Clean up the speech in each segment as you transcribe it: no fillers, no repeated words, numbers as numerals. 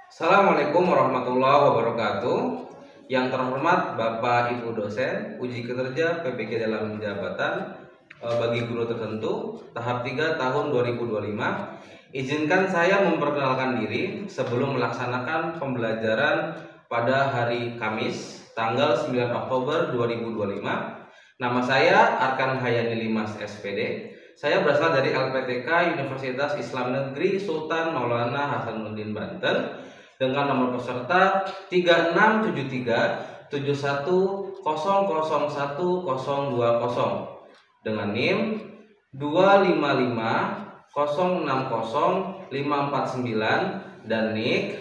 Assalamualaikum warahmatullahi wabarakatuh. Yang terhormat Bapak Ibu dosen uji kinerja PPG dalam jabatan bagi guru tertentu tahap 3 tahun 2025. Izinkan saya memperkenalkan diri sebelum melaksanakan pembelajaran pada hari Kamis tanggal 9 Oktober 2025. Nama saya Arkan Hayani Limas SPD. Saya berasal dari LPTK Universitas Islam Negeri Sultan Maulana Hasanuddin Banten dengan nomor peserta 367371001020 dengan NIM 255060549 dan NIK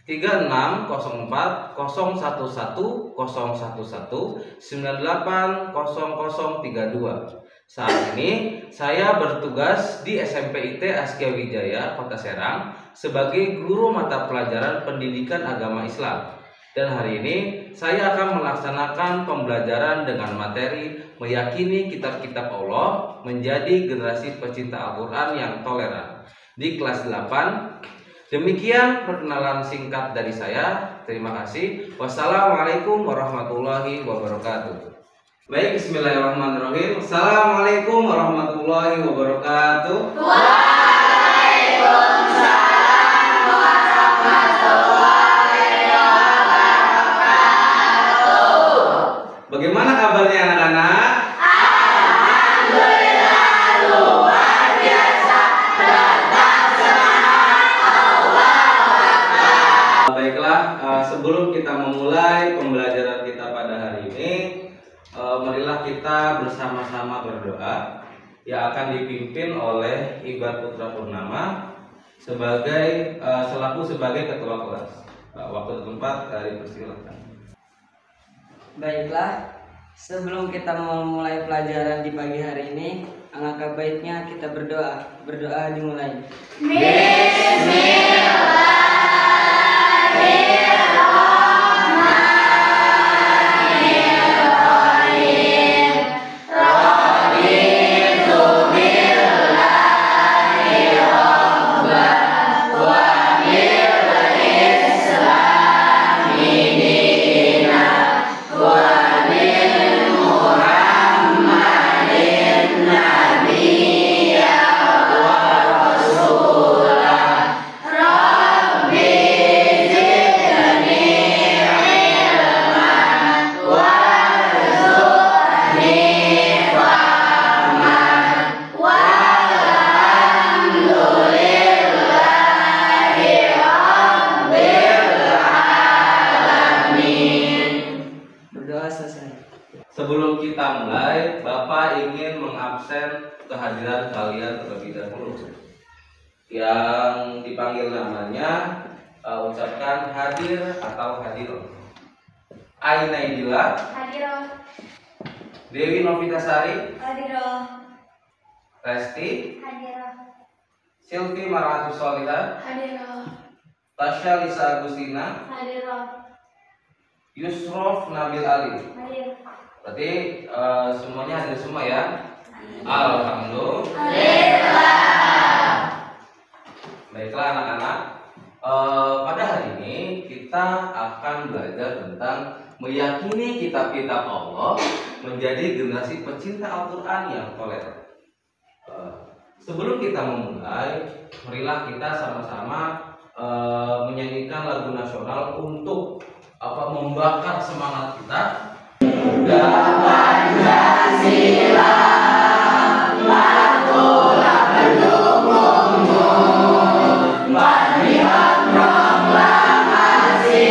3604011011980032. Saat ini saya bertugas di SMP IT Askia Wijaya, Kota Serang sebagai guru mata pelajaran pendidikan agama Islam. Dan hari ini saya akan melaksanakan pembelajaran dengan materi meyakini kitab-kitab Allah menjadi generasi pecinta Al-Quran yang toleran di kelas 8. Demikian perkenalan singkat dari saya. Terima kasih. Wassalamualaikum warahmatullahi wabarakatuh. Baik, bismillahirrahmanirrahim. Assalamualaikum warahmatullahi wabarakatuh. Waalaikumsalam warahmatullahi wabarakatuh. Bagaimana kabarnya anak-anak? Alhamdulillah luar biasa. Tetap semangat. Allahu Akbar. Baiklah, sebelum kita memulai pembelajaran kita pada hari ini, marilah kita bersama-sama berdoa yang akan dipimpin oleh Ibar Putra Purnama selaku sebagai ketua kelas. Waktu dan tempat dipersilakan. Baiklah, sebelum kita memulai pelajaran di pagi hari ini, alangkah baiknya kita berdoa. Berdoa dimulai. Sebelum kita mulai, Bapak ingin mengabsen kehadiran kalian terlebih dahulu. Yang dipanggil namanya ucapkan hadir atau hadir. Ainaidila, Hadiroh. Dewi Novitasari, Hadiroh. Resti, Hadiroh. Silvi Marhatus Solihah, Hadiroh. Tasya Lisa Agustina, Hadiroh. Yusrof Nabil Ali. Hadir. Berarti semuanya hadir semua ya? Alhamdulillah. Baiklah anak-anak, pada hari ini kita akan belajar tentang meyakini kitab-kitab Allah menjadi generasi pecinta Al-Quran yang toleran. Sebelum kita memulai, marilah kita sama-sama menyanyikan lagu nasional untuk membakar semangat kita. Pancasila, makulah pendukungmu, Matriot proklamasi,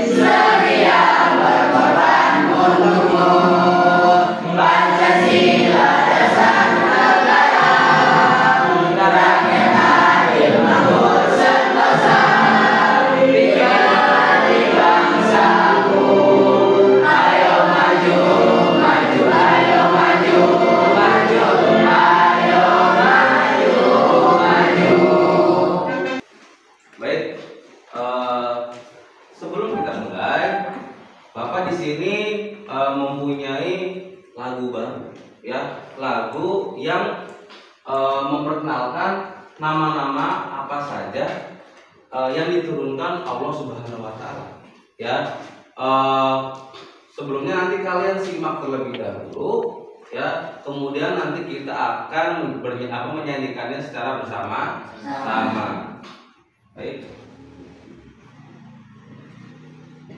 setia berkorban untukmu. Pancasila dasar negara, rakyat adil makmur sentosa, biar di bangsaku. Ayo maju, maju, ayo maju, maju, ayo maju, maju. Baik, sebelum kita mulai, Bapak di sini mempunyai lagu baru, ya, lagu yang memperkenalkan nama-nama apa saja yang diturunkan Allah Subhanahu wa taala. Ya. Sebelumnya nanti kalian simak terlebih dahulu ya. Kemudian nanti kita akan menyanyikannya secara bersama-sama. Baik.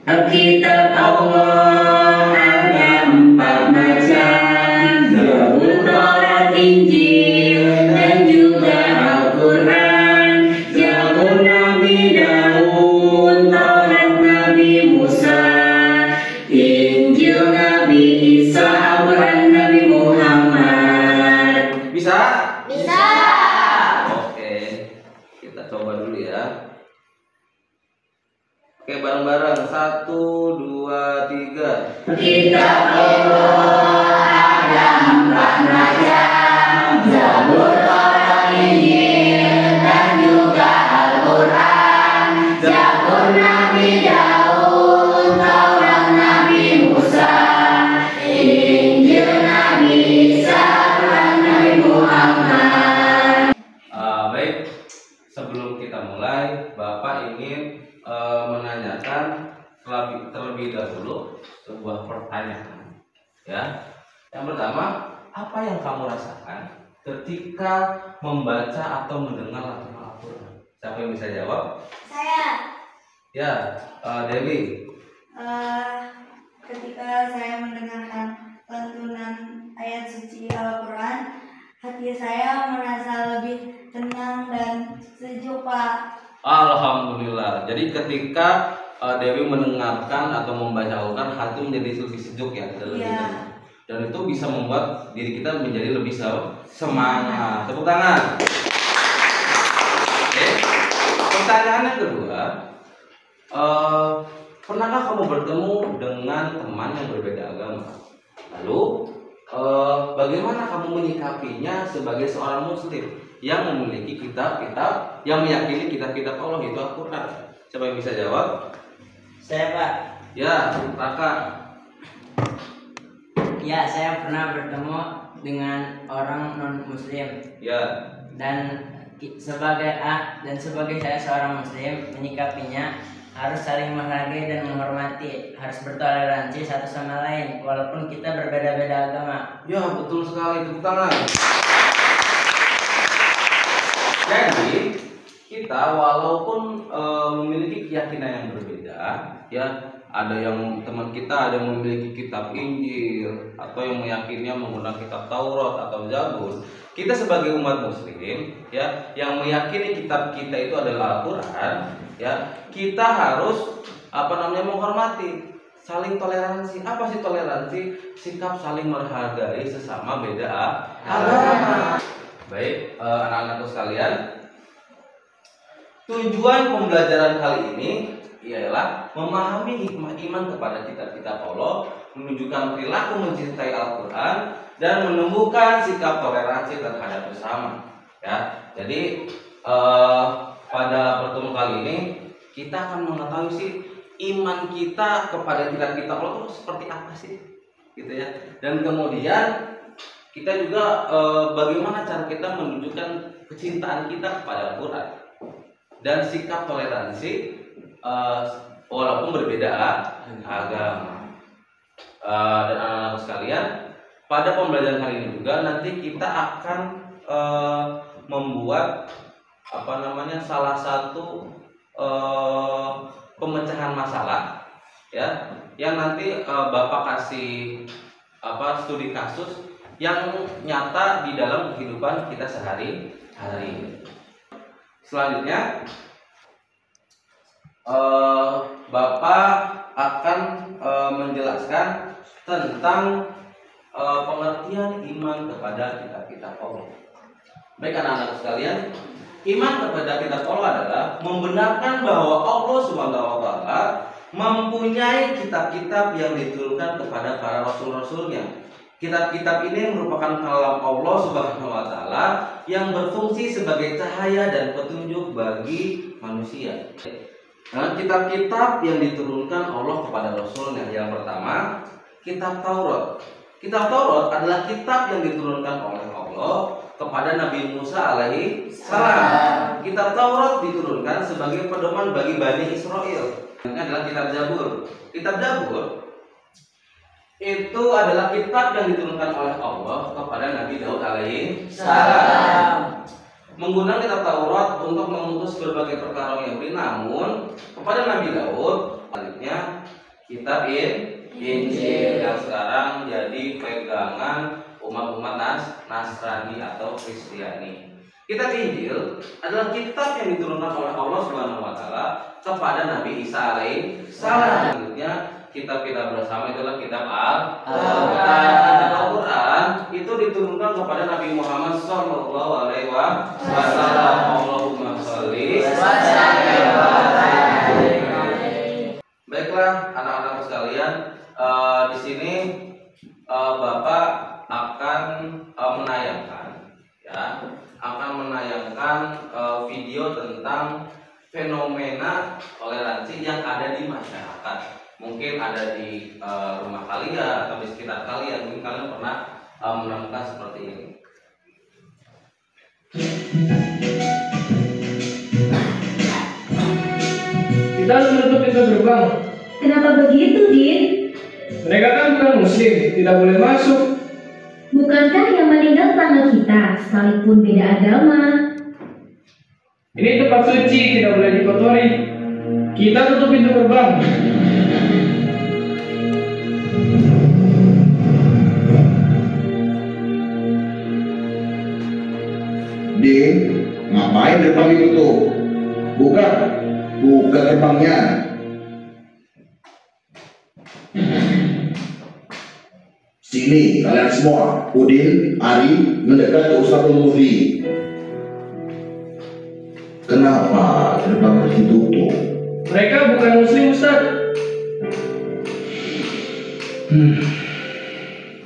Alkitab Allah ada 4 macam, Zabur, Taurat, Injil, dan juga Al-Quran. Zabur Nabi Daud, Taurat Nabi Musa, Injil Nabi Isa, Al-Quran Nabi Muhammad. Bisa? Bisa. Oke. Kita coba dulu ya. Oke, bareng-bareng. 1, 2, 3. Kitab Allah ada 4 macam, Zabur, Taurat, Injil, dan juga Al-Quran. Zabur Nabi Daud, Taurat Nabi Musa, Injil Nabi Isa, Al-Quran Nabi Muhammad. Baik, sebelum kita mulai, Bapak ingin menanyakan terlebih dahulu sebuah pertanyaan. Ya, yang pertama, apa yang kamu rasakan ketika membaca atau mendengar lantunan Al-Quran? Siapa yang bisa jawab? Saya. Ya, Dewi. Ketika saya mendengarkan lantunan ayat suci Al-Quran, hati saya merasa lebih tenang dan sejuk, Pak. Alhamdulillah. Jadi ketika Dewi mendengarkan atau membaca Al-Quran, hati menjadi lebih sejuk ya, lebih tenang. Dan itu bisa membuat diri kita menjadi lebih semangat. Tepuk tangan. Oke. Pertanyaan yang kedua, pernahkah kamu bertemu dengan teman yang berbeda agama? Lalu bagaimana kamu menyikapinya sebagai seorang muslim yang memiliki kitab-kitab, yang meyakini kitab-kitab Allah itu Al-Quran? Siapa yang bisa jawab? Saya, Pak. Ya, Raka. Ya, saya pernah bertemu dengan orang non-muslim. Ya. Dan sebagai saya seorang muslim, menyikapinya harus saling menghargai dan menghormati, harus bertoleransi satu sama lain walaupun kita berbeda-beda agama. Ya, betul sekali. Tepuk tangan. Jadi kita walaupun memiliki keyakinan yang berbeda, ya, ada yang teman kita ada yang memiliki kitab Injil atau yang meyakininya menggunakan kitab Taurat atau Zabur. Kita sebagai umat muslim, ya, yang meyakini kitab kita itu adalah Al-Quran, ya, kita harus menghormati, saling toleransi. Apa sih toleransi? Sikap saling menghargai sesama beda agama. Baik, anak-anakku sekalian, tujuan pembelajaran kali ini ialah memahami hikmah iman kepada kitab-kitab Allah, menunjukkan perilaku mencintai Al-Quran, dan menumbuhkan sikap toleransi terhadap bersama. Ya, jadi pada pertemuan kali ini kita akan mengetahui sih iman kita kepada kitab-kitab Allah itu seperti apa sih, gitu ya. Dan kemudian kita juga bagaimana cara kita menunjukkan kecintaan kita kepada Al-Quran dan sikap toleransi walaupun berbeda agama. Dan anak-anak sekalian, pada pembelajaran kali ini juga nanti kita akan membuat salah satu pemecahan masalah, ya, yang nanti Bapak kasih studi kasus yang nyata di dalam kehidupan kita sehari-hari. Selanjutnya Bapak akan menjelaskan tentang pengertian iman kepada kitab-kitab Allah. Baik anak-anak sekalian, iman kepada kitab Allah adalah membenarkan bahwa Allah SWT mempunyai kitab-kitab yang diturunkan kepada para rasul-rasulnya. Kitab-kitab ini merupakan kalam Allah Subhanahu wa taala yang berfungsi sebagai cahaya dan petunjuk bagi manusia. Nah, kitab-kitab yang diturunkan Allah kepada rasulnya, yang pertama, kitab Taurat. Kitab Taurat adalah kitab yang diturunkan oleh Allah kepada Nabi Musa alaihi salam. kitab Taurat diturunkan sebagai pedoman bagi Bani Israel. Ini adalah kitab Zabur. Kitab Zabur itu adalah kitab yang diturunkan oleh Allah kepada Nabi Daud alaihi salam. Menggunakan kitab Taurat untuk memutus berbagai perkara Yahudi, namun kepada Nabi Daud selanjutnya kitab Injil yang sekarang jadi pegangan umat-umat Nasrani atau Kristiani. Kitab Injil adalah kitab yang diturunkan oleh Allah Subhanahu wa taala kepada Nabi Isa alaihi salam. Selanjutnya kitab kita bersama itulah kitab Al-Quran. Al-Quran itu diturunkan kepada Nabi Muhammad sallallahu alaihi wasallam. Allahumma sholli wa sallim. Baiklah anak-anak sekalian, di sini Bapak akan menayangkan video tentang fenomena toleransi yang ada di masyarakat. Mungkin ada di rumah kalian atau di sekitar kalian, mungkin kalian pernah menemukan seperti ini. Kita harus menutup pintu gerbang. Kenapa begitu, Din? Mereka kan bukan muslim, tidak boleh masuk. Bukankah yang meninggal tetangga kita, sekalipun beda agama? Ini tempat suci, tidak boleh dikotori. Kita tutup pintu gerbang. Din, ngapain gerbang ditutup? Buka gerbangnya. Sini kalian semua, Udin, Ari, mendekat ke Ustadzul Mufti. Kenapa gerbang ditutup? Mereka bukan muslim, Ustaz.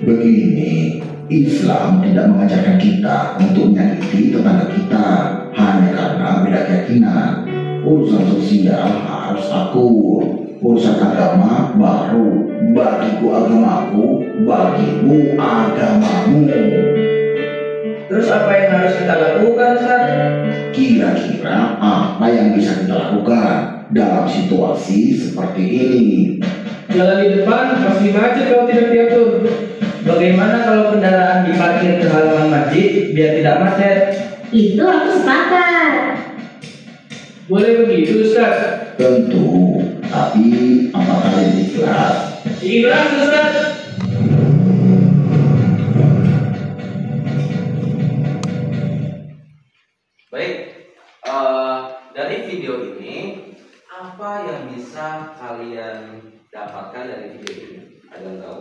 Begini, Islam tidak mengajarkan kita untuk menyakiti tetangga kita hanya karena beda keyakinan. Urusan sosial harus akur. Urusan agama baru. Bagiku agamaku, bagimu agamamu. Terus apa yang harus kita lakukan, Ustaz? Kira-kira apa yang bisa kita lakukan dalam situasi seperti ini? Jalan di depan pasti macet kalau tidak diatur. Bagaimana kalau kendaraan diparkir ke halaman masjid biar tidak macet? Itu aku sepakat. Boleh begitu, Ustaz? Tentu, tapi apakah kalian ikhlas? Ikhlas, Ustaz. Baik, dari video ini apa yang bisa kalian dapatkan dari video ini? Ada yang tahu?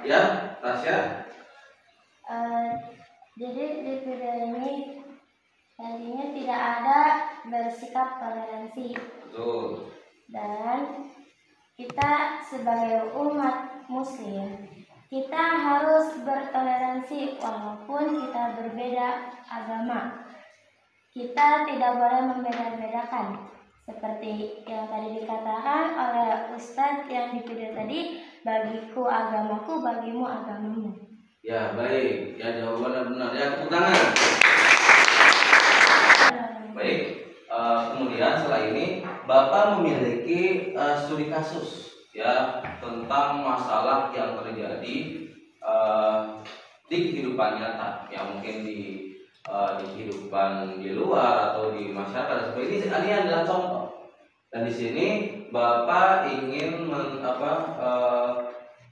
Ya, Tasya? Jadi di video ini nantinya tidak ada bersikap toleransi, Betul. dan kita sebagai umat muslim kita harus bertoleransi walaupun kita berbeda agama. Kita tidak boleh membeda-bedakan seperti yang tadi dikatakan oleh Ustadz yang di video tadi, bagiku agamaku, bagimu agamamu. Ya, baik. Ya, jawabannya benar. Ya, tepuk tangan. Baik. Kemudian setelah ini Bapak memiliki studi kasus ya tentang masalah yang terjadi di kehidupan nyata, yang mungkin di kehidupan di luar atau di masyarakat seperti ini. Ini adalah contoh. Dan di sini Bapak ingin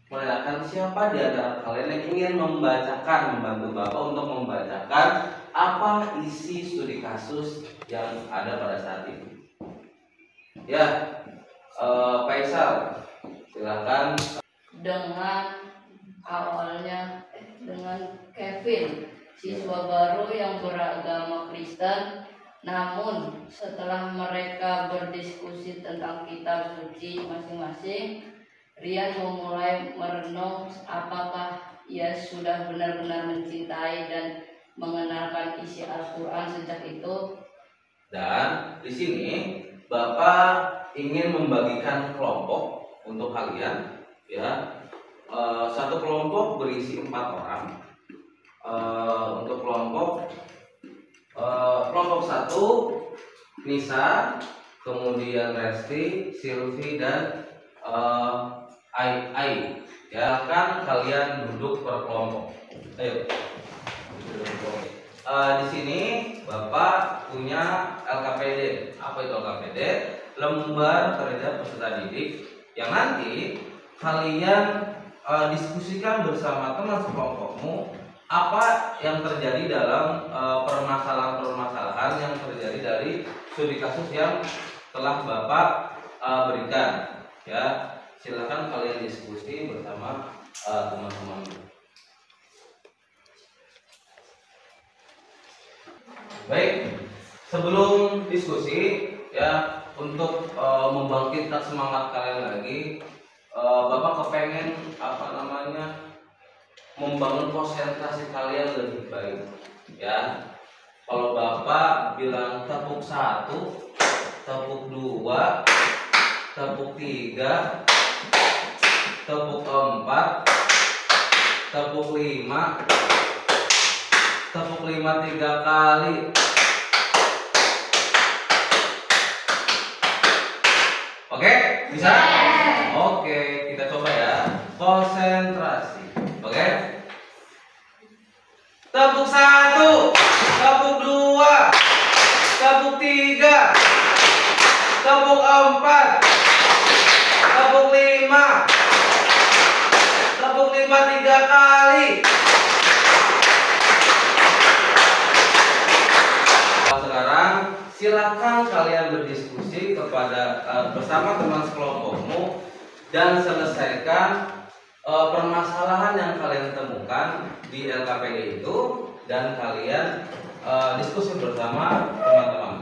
menanyakan siapa di antara kalian yang ingin membantu Bapak untuk membacakan apa isi studi kasus yang ada pada saat ini. Ya, Faisal, silakan. Dengan awalnya dengan Kevin, siswa baru yang beragama Kristen, namun setelah mereka berdiskusi tentang kitab suci masing-masing, Rian memulai merenung apakah ia sudah benar-benar mencintai dan mengenalkan isi Al-Quran sejak itu. Dan di sini Bapak ingin membagikan kelompok untuk kalian, ya. Satu kelompok berisi 4 orang. Untuk kelompok kelompok 1 Nisa, kemudian Resti, Silvi, dan Ai. Ya, kan kalian duduk per kelompok. Ayo. Di sini Bapak punya LKPD. Apa itu LKPD? Lembar kerja peserta didik yang nanti kalian diskusikan bersama teman sekelompokmu apa yang terjadi dalam permasalahan-permasalahan yang terjadi dari studi kasus yang telah Bapak berikan. Ya, silakan kalian diskusi bersama teman-teman. Baik, sebelum diskusi ya, untuk membangkitkan semangat kalian lagi, Bapak kepengen membangun konsentrasi kalian lebih baik. Ya, kalau Bapak bilang tepuk 1, tepuk 2, tepuk 3, tepuk 4, tepuk 5, tepuk 5 3 kali. Oke, bisa? Oke, kita coba ya. Konsentrasi. Oke. Tepuk 1, tepuk 2, tepuk 3, tepuk 4, tepuk 5, tepuk 5 3 kali. Sekarang silakan kalian berdiskusi bersama teman sekelompokmu dan selesaikan permasalahan yang kalian temukan di LKPD itu, dan kalian diskusi bersama teman-teman.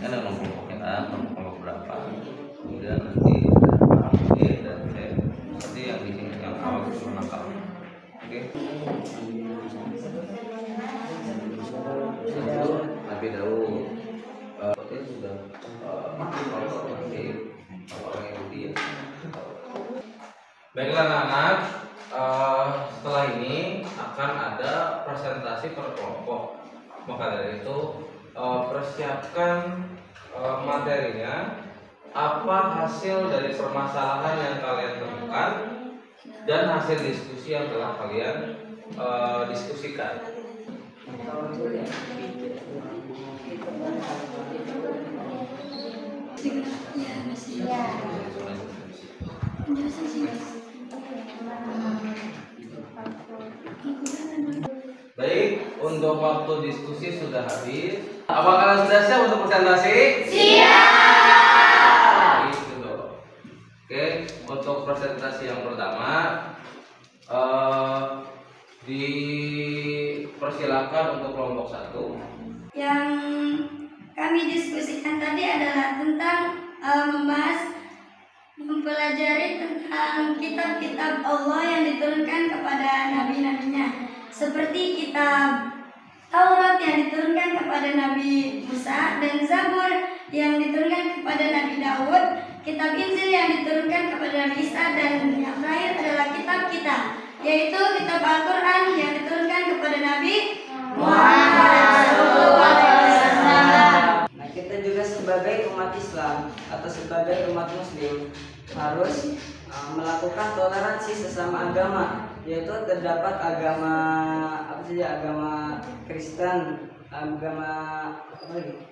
Kan ada kelompok berapa, kemudian nanti B dan C seperti yang di sini yang awal itu menangkap. Oke. Nabi Daud itu sudah orang Yahudi ya. Baiklah anak-anak, setelah ini akan ada presentasi per kelompok. Maka dari itu persiapkan materinya, apa hasil dari permasalahan yang kalian temukan dan hasil diskusi yang telah kalian diskusikan. Baik, untuk waktu diskusi sudah habis. Apakah kalian sudah siap untuk presentasi? Siap. Oke, untuk presentasi yang pertama dipersilakan untuk kelompok 1. Yang kami diskusikan tadi adalah tentang mempelajari tentang kitab-kitab Allah yang diturunkan kepada nabi-nabinya, seperti kitab Taurat yang diturunkan kepada Nabi Musa, dan Zabur yang diturunkan kepada Nabi Daud, kitab Injil yang diturunkan kepada Nabi Isa, dan yang terakhir adalah kitab kita, yaitu kitab Al-Quran yang diturunkan kepada Nabi Muhammad SAW. Nah, kita juga sebagai umat Islam atau sebagai umat Muslim harus melakukan toleransi sesama agama, yaitu terdapat agama apa saja, agama Kristen, agama apa lagi?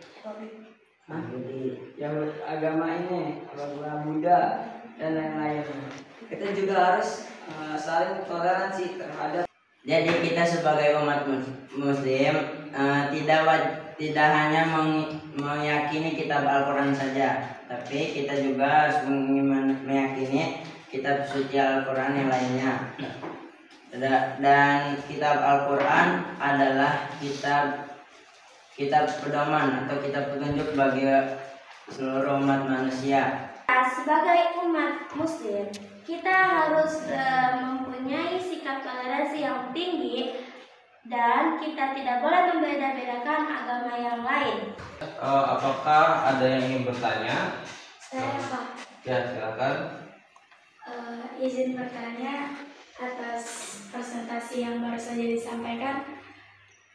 Agama ini, agama Buddha dan lain-lain. Kita juga harus saling toleransi terhadap. Jadi kita sebagai umat Muslim tidak hanya meyakini kitab Al-Quran saja, tapi kita juga harus meyakini kitab suci Al-Quran yang lainnya. Dan kitab Al-Quran adalah kitab pedoman atau kitab petunjuk bagi seluruh umat manusia. Sebagai umat Muslim, kita harus mempunyai sikap toleransi yang tinggi dan kita tidak boleh membeda-bedakan agama yang lain. Apakah ada yang ingin bertanya? Saya Pak, Ya, silakan. izin bertanya atas presentasi yang baru saja disampaikan.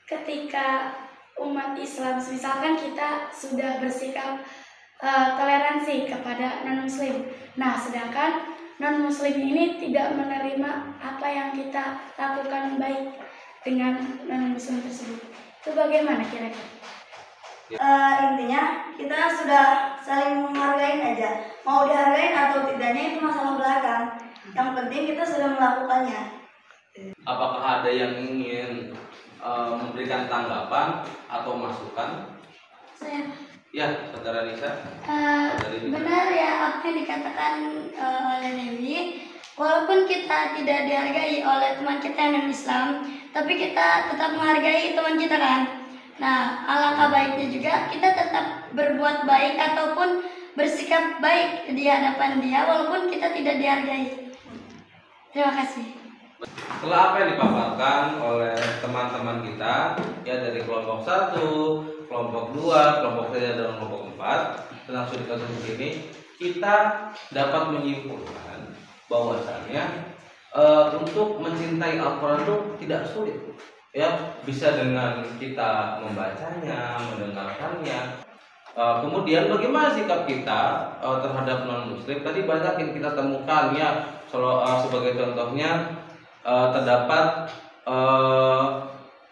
ketika umat Islam, misalkan kita sudah bersikap toleransi kepada non-muslim. Nah, sedangkan non-muslim ini tidak menerima apa yang kita lakukan baik dengan non-muslim tersebut. Itu bagaimana kira-kira? Intinya kita sudah saling menghargai aja. Mau dihargai atau tidaknya itu masalah belakang. Yang penting kita sudah melakukannya. Apakah ada yang ingin memberikan tanggapan atau masukan? Saya Ya, Saudara Nisa. benar ya apa yang dikatakan oleh Dewi. Walaupun kita tidak dihargai oleh teman kita yang non-Islam, tapi kita tetap menghargai teman kita kan. Nah, alangkah baiknya juga kita tetap berbuat baik ataupun bersikap baik di hadapan dia walaupun kita tidak dihargai. Terima kasih. Setelah apa yang dipaparkan oleh teman-teman kita ya dari kelompok 1, kelompok 2, kelompok 3 dan kelompok 4 tentang studi kasus ini, kita dapat menyimpulkan bahwasannya untuk mencintai Al-Quran itu tidak sulit. Ya, bisa dengan kita membacanya, mendengarkannya. Kemudian bagaimana sikap kita terhadap non-muslim? Tadi banyak yang kita temukan ya. Sebagai contohnya terdapat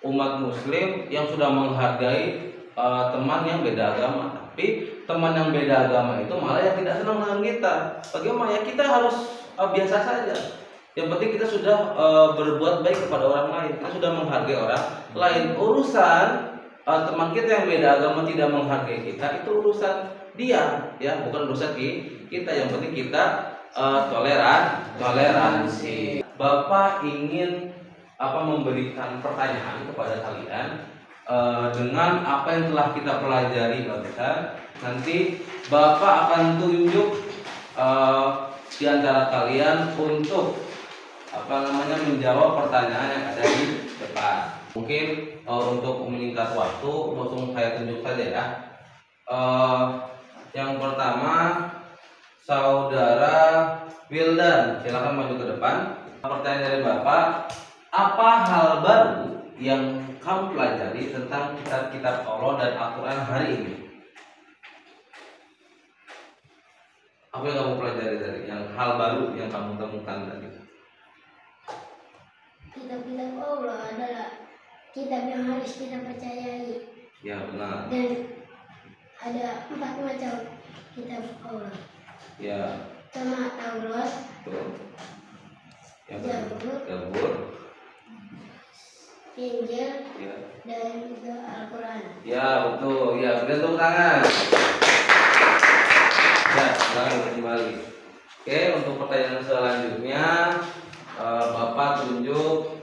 umat muslim yang sudah menghargai teman yang beda agama, tapi teman yang beda agama itu malah yang tidak senang dengan kita. Bagaimana ya, kita harus biasa saja. Yang penting kita sudah berbuat baik kepada orang lain, kita sudah menghargai orang lain. Urusan teman kita yang beda agama tidak menghargai kita, itu urusan dia, ya, bukan urusan kita. Yang penting kita toleransi. Bapak ingin memberikan pertanyaan kepada kalian dengan apa yang telah kita pelajari barusan. Nanti Bapak akan tunjuk di antara kalian untuk menjawab pertanyaan yang ada di depan. Mungkin untuk menyingkat waktu langsung saya tunjuk saja ya. Yang pertama Saudara Wildan, silakan maju ke depan. Pertanyaan dari Bapak, apa hal baru yang kamu pelajari tentang kitab-kitab Allah dan Al-Quran hari ini? Apa yang kamu pelajari dari yang hal baru yang kamu temukan tadi? Kitab-kitab Allah adalah kitab yang harus kita percayai. Ya, benar. Dan ada 4 macam kitab Allah. Ya. Pertama Taurat, Zabur, Injil, ya, dan juga Al-Quran. Ya, betul. Ya, berikan tepuk tangan. Ya, silakan kembali. Oke, untuk pertanyaan selanjutnya Bapak tunjuk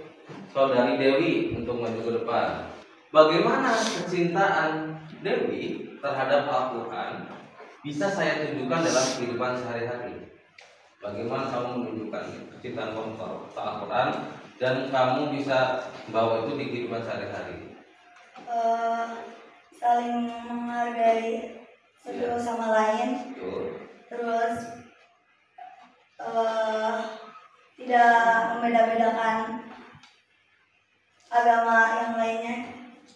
Saudari Dewi untuk maju ke depan. Bagaimana kecintaan Dewi terhadap Al-Quran bisa saya tunjukkan dalam kehidupan sehari-hari? Bagaimana kamu menunjukkan kecintaan kamu terhadap Al-Quran dan kamu bisa bawa itu di kehidupan sehari-hari? Saling menghargai satu sama lain. Terus tidak membeda-bedakan agama yang lainnya.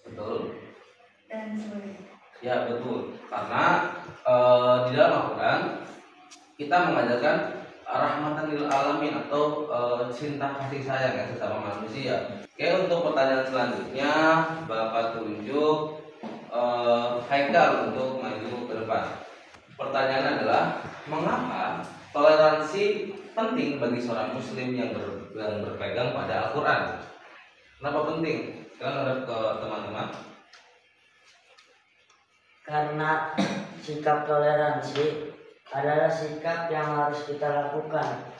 Betul. Dan sebagainya. Ya, betul. Karena di dalam Al-Quran kita mengajarkan rahmatan lil alamin atau cinta kasih sayang ya sesama manusia. Oke, untuk pertanyaan selanjutnya Bapak tunjuk Haikal untuk maju ke depan. Pertanyaan adalah, mengapa toleransi penting bagi seorang muslim yang berpegang pada Al-Quran? Kenapa penting? Sekarang ada ke teman-teman. Karena sikap toleransi adalah sikap yang harus kita lakukan.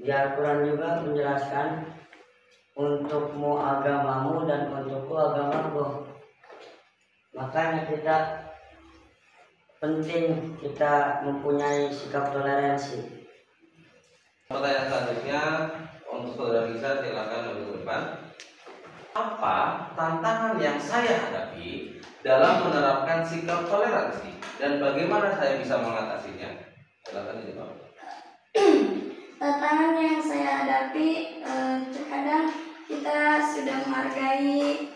Di Al-Quran juga menjelaskan, untukmu agamamu dan untukku agamaku. Makanya kita penting kita mempunyai sikap toleransi. Pertanyaan selanjutnya untuk Saudara Lisa, silakan maju ke depan. Apa tantangan yang saya hadapi dalam menerapkan sikap toleransi dan bagaimana saya bisa mengatasinya? Silakan dijawab. Tantangan yang saya hadapi menghargai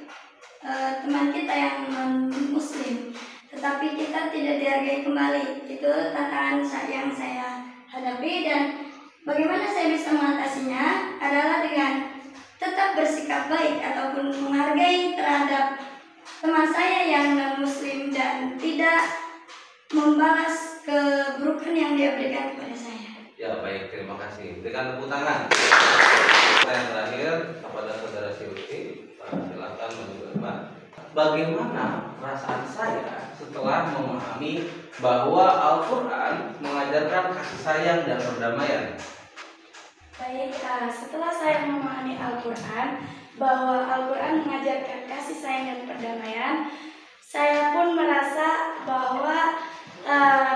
teman kita yang non-muslim, tetapi kita tidak dihargai kembali. Itu tantangan yang saya hadapi, dan bagaimana saya bisa mengatasinya adalah dengan tetap bersikap baik ataupun menghargai terhadap teman saya yang non-muslim dan tidak membalas keburukan yang dia berikan kepada saya. Ya baik, terima kasih. Berikan tepuk tangan. Pertanyaan terakhir kepada saudara Silvi, silakan menjawab. Bagaimana perasaan saya setelah memahami bahwa Al-Quran mengajarkan kasih sayang dan perdamaian? Baik, setelah saya memahami Al-Quran bahwa Al-Quran mengajarkan kasih sayang dan perdamaian, saya pun merasa bahwa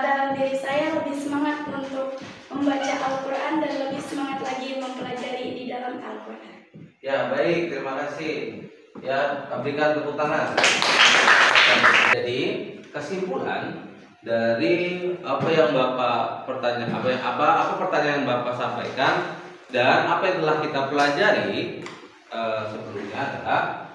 dalam diri saya lebih semangat untuk membaca Al-Quran dan lebih semangat lagi mempelajari di dalam Al-Quran. Ya baik, terima kasih. Ya, berikan tepuk tangan. Jadi kesimpulan dari apa yang Bapak pertanyaan, apa pertanyaan yang Bapak sampaikan dan apa yang telah kita pelajari sebelumnya adalah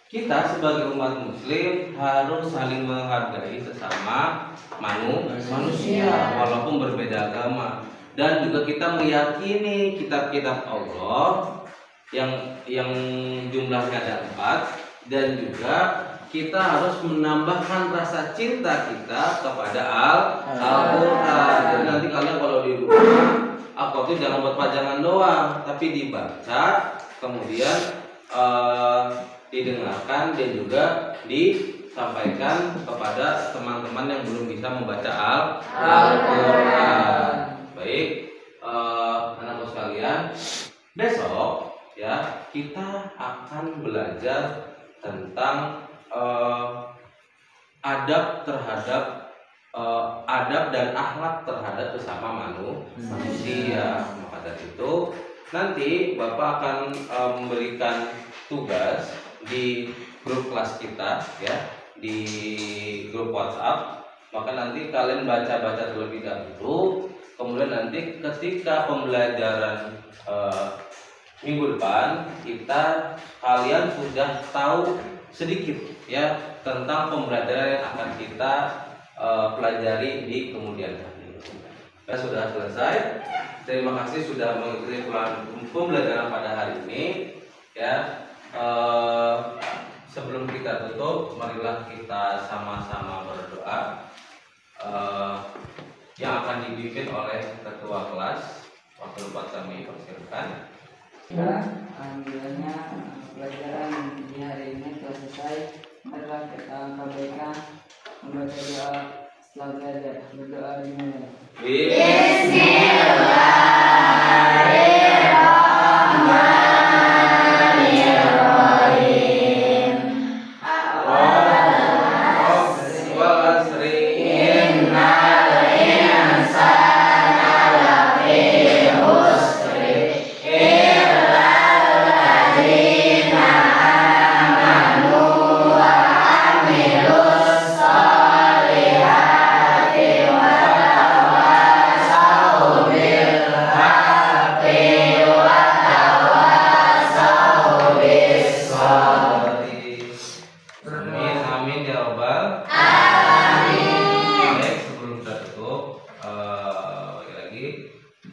kita sebagai umat muslim harus saling menghargai sesama manusia walaupun berbeda agama, dan juga kita meyakini kitab-kitab Allah yang jumlahnya ada 4, dan juga kita harus menambahkan rasa cinta kita kepada Al-Quran. Jadi nanti kalian kalau di rumah Al-Quran jangan buat pajangan doang, tapi dibaca, kemudian didengarkan dan juga disampaikan kepada teman-teman yang belum bisa membaca Al-Quran. Baik, anak-anak sekalian, besok ya kita akan belajar tentang adab dan akhlak terhadap sesama manusia. Maka dari itu nanti Bapak akan memberikan tugas di grup kelas kita ya, di grup WhatsApp. Maka nanti kalian baca-baca terlebih dahulu, kemudian nanti ketika pembelajaran minggu depan kalian sudah tahu sedikit ya tentang pembelajaran yang akan kita pelajari di kemudian hari. Sudah selesai. Terima kasih sudah mengikuti pembelajaran pada hari ini ya. Sebelum kita tutup, marilah kita sama-sama berdoa yang akan dipimpin oleh ketua kelas. Waktu lupa kami persilakan. Alhamdulillahnya pelajaran di hari ini telah selesai. Marilah kita perbaikan membaca doa setelah belajar. Berdoa dimulai. Bismillahirrahmanirrahim.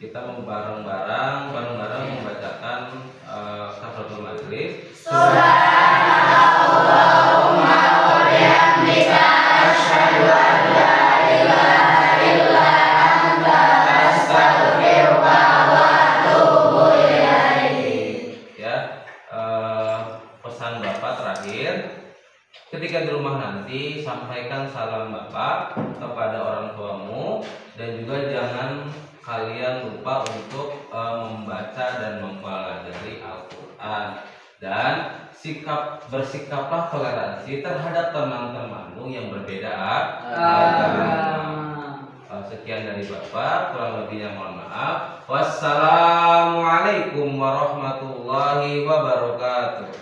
Kita bareng-bareng membacakan kafaratul majlis. Subhanallahumma wa bihamdika asyhadu an la ilaha illa anta astaghfiruka wa atubu ilaik. Ya, pesan Bapak terakhir. Ketika di rumah nanti sampaikan salam Bapak kepada orang tuamu, dan juga jangan kalian lupa untuk membaca dan mempelajari Al-Quran, dan bersikaplah toleransi terhadap teman-temanmu yang berbeda agama. Sekian dari Bapak, kurang lebihnya mohon maaf. Wassalamualaikum warahmatullahi wabarakatuh.